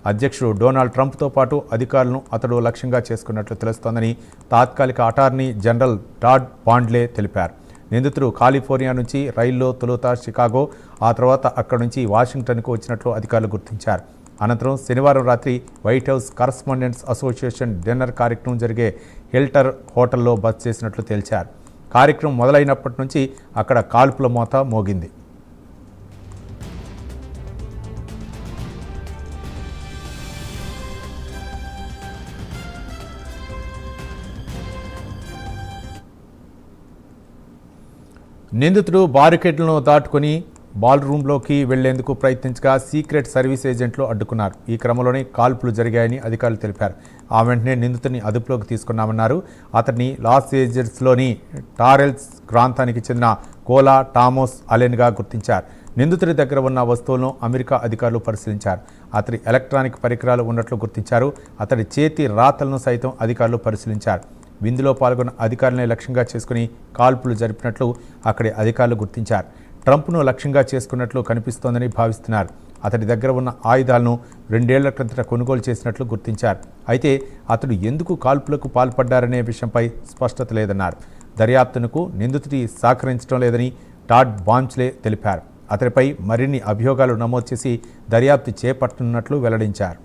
అధ్యక్షుడు డొనాల్డ్ ట్రంప్తో పాటు అధికారులను అతడు లక్ష్యంగా చేసుకున్నట్లు తెలుస్తోందని తాత్కాలిక అటార్నీ జనరల్ టాడ్ బాండ్లే తెలిపారు. నిందితుడు కాలిఫోర్నియా నుంచి రైల్లో తొలుత షికాగో, ఆ తర్వాత అక్కడి నుంచి వాషింగ్టన్కు వచ్చినట్లు అధికారులు గుర్తించారు. అనంతరం శనివారం రాత్రి white house correspondents association dinner కార్యక్రమం జరిగే హిల్టర్ హోటల్లో బస చేసినట్లు తేల్చారు. కార్యక్రమం మొదలైనప్పటి నుంచి అక్కడ కాల్పుల మోత మోగింది. నిందితుడు బారికేడ్లను దాటుకుని బాల్ రూమ్లోకి వెళ్లేందుకు ప్రయత్నించగా సీక్రెట్ సర్వీస్ ఏజెంట్లు అడ్డుకున్నారు. ఈ క్రమంలోనే కాల్పులు జరిగాయని అధికారులు తెలిపారు. ఆ వెంటనే నిందితుడిని అదుపులోకి తీసుకున్నామన్నారు. అతన్ని లాస్ ఏంజల్స్లోని టారెల్స్ ప్రాంతానికి చెందిన కోలా టామోస్ అలెన్గా గుర్తించారు. నిందితుడి దగ్గర ఉన్న వస్తువులను అమెరికా అధికారులు పరిశీలించారు. అతడి ఎలక్ట్రానిక్ పరికరాలు ఉన్నట్లు గుర్తించారు. అతడి చేతి రాతలను సైతం అధికారులు పరిశీలించారు. విందులో పాల్గొన్న అధికారులను లక్ష్యంగా చేసుకుని కాల్పులు జరిపినట్లు అక్కడి అధికారులు గుర్తించారు. ట్రంప్ను లక్ష్యంగా చేసుకున్నట్లు కనిపిస్తోందని భావిస్తున్నారు. అతడి దగ్గర ఉన్న ఆయుధాలను 2 ఏళ్ల క్రిందట కొనుగోలు చేసినట్లు గుర్తించారు. అయితే అతడు ఎందుకు కాల్పులకు పాల్పడ్డారనే విషయంపై స్పష్టత లేదన్నారు. దర్యాప్తునకు నిందితుడి సహకరించడం లేదని టాడ్ బాండ్లే తెలిపారు. అతడిపై మరిన్ని అభియోగాలు నమోదు చేసి దర్యాప్తు చేపట్టనున్నట్లు వెల్లడించారు.